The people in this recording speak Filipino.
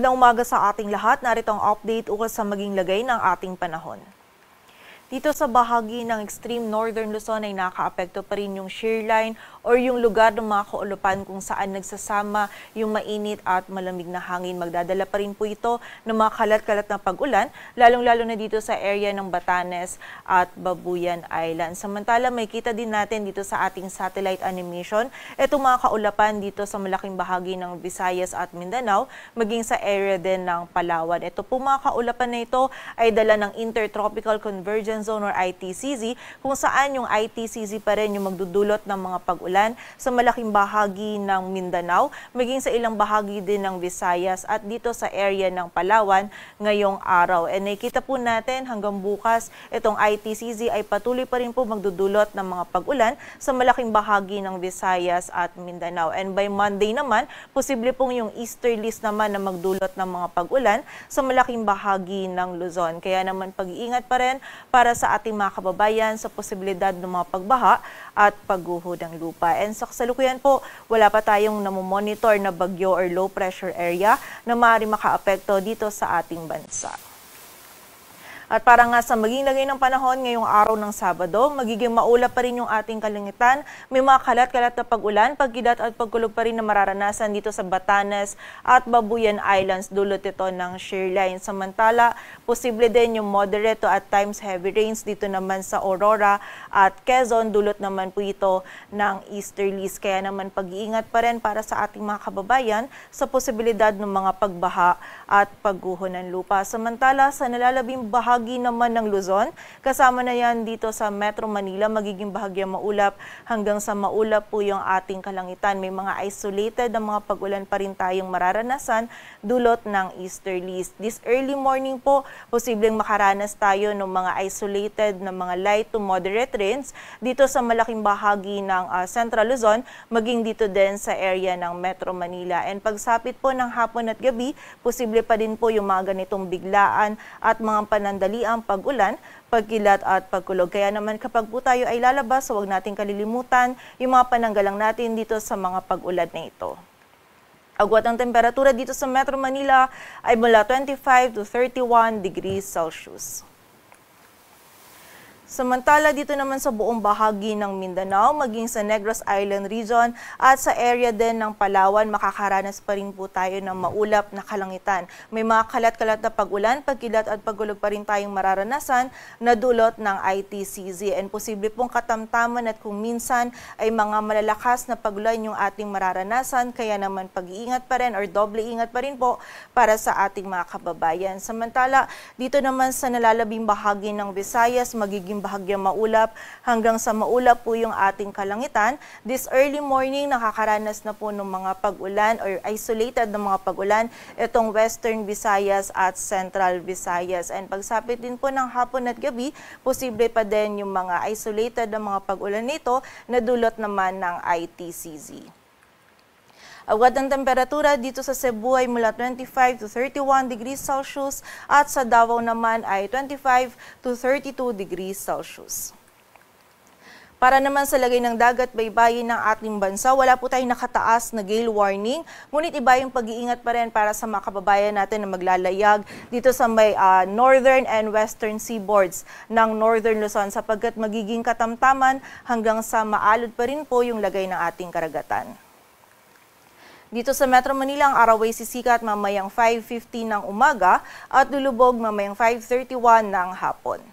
Magandang umaga sa ating lahat. Narito ang update ukol sa maging lagay ng ating panahon. Dito sa bahagi ng extreme northern Luzon ay nakaapekto pa rin yung shear line or yung lugar ng mga kaulupan kung saan nagsasama yung mainit at malamig na hangin. Magdadala pa rin po ito ng mga kalat-kalat na pag-ulan, lalong-lalo na dito sa area ng Batanes at Babuyan Island. Samantala, may kita din natin dito sa ating satellite animation, itong mga kaulapan dito sa malaking bahagi ng Visayas at Mindanao, maging sa area din ng Palawan. Ito po mga kaulapan na ito ay dala ng Intertropical Convergence Zone or ITCZ, kung saan yung ITCZ pa rin yung magdudulot ng mga pag-ulan sa malaking bahagi ng Mindanao, maging sa ilang bahagi din ng Visayas at dito sa area ng Palawan ngayong araw. And nakita po natin hanggang bukas, itong ITCZ ay patuloy pa rin po magdudulot ng mga pag-ulan sa malaking bahagi ng Visayas at Mindanao. And by Monday naman, posible pong yung easterlies naman na magdulot ng mga pag-ulan sa malaking bahagi ng Luzon. Kaya naman pag-iingat pa rin para sa ating mga kababayan sa posibilidad ng mga pagbaha at pagguho ng lupa. And sa kasalukuyan po, wala pa tayong namomonitor na bagyo or low pressure area na maaaring makaapekto dito sa ating bansa. At para nga sa maging lagay ng panahon ngayong araw ng Sabado, magiging maulap pa rin yung ating kalangitan. May mga kalat-kalat na pag-ulan, pagkilat at pagkulog pa rin na mararanasan dito sa Batanes at Babuyan Islands, dulot ito ng shear line. Samantala, posible din yung moderate to at times heavy rains dito naman sa Aurora at Quezon, dulot naman po ito ng easterlies. Kaya naman pag-iingat pa rin para sa ating mga kababayan sa posibilidad ng mga pagbaha at pagguho ng lupa. Samantala, sa nalalabing bahagi naman ng Luzon, kasama na yan dito sa Metro Manila, magiging bahagyang maulap hanggang sa maulap po yung ating kalangitan. May mga isolated na mga pag-ulan pa rin tayong mararanasan dulot ng easterlies. This early morning po, posibleng makaranas tayo ng mga isolated na mga light to moderate rains dito sa malaking bahagi ng Central Luzon, maging dito din sa area ng Metro Manila. And pagsapit po ng hapon at gabi, posible pa din po yung mga ganitong biglaan at mga panandaliang pag-ulan, pagkilat at pagkulog. Kaya naman kapag po tayo ay lalabas, huwag natin kalilimutan yung mga pananggalang natin dito sa mga pag-ulan na ito. Agwat ang temperatura dito sa Metro Manila ay mula 25 to 31 degrees Celsius. Samantala dito naman sa buong bahagi ng Mindanao, maging sa Negros Island region at sa area din ng Palawan, makakaranas pa rin po tayo ng maulap na kalangitan. May mga kalat-kalat na pag-ulan, pagkilat at pagulog pa rin tayong mararanasan na dulot ng ITCZ. And posible pong katamtaman at kung minsan ay mga malalakas na pag-ulan yung ating mararanasan, kaya naman pag-iingat pa rin or doble ingat pa rin po para sa ating mga kababayan. Samantala, dito naman sa nalalabing bahagi ng Visayas, magiging bahagyang maulap hanggang sa maulap po yung ating kalangitan. This early morning, nakakaranas na po ng mga pag-ulan or isolated na mga pag-ulan itong Western Visayas at Central Visayas. And pagsapit din po ng hapon at gabi, posible pa din yung mga isolated na mga pag-ulan nito na dulot naman ng ITCZ. Agad ang temperatura dito sa Cebu ay mula 25 to 31 degrees Celsius at sa Davao naman ay 25 to 32 degrees Celsius. Para naman sa lagay ng dagat baybayin ng ating bansa, wala po tayong nakataas na gale warning, ngunit iba yung pag-iingat pa rin para sa mga kababayan natin na maglalayag dito sa may northern and western seaboards ng northern Luzon, sapagkat magiging katamtaman hanggang sa maalod pa rin po yung lagay ng ating karagatan. Dito sa Metro Manila, ang araw ay sisikat mamayang 5:50 ng umaga at lulubog mamayang 5:31 ng hapon.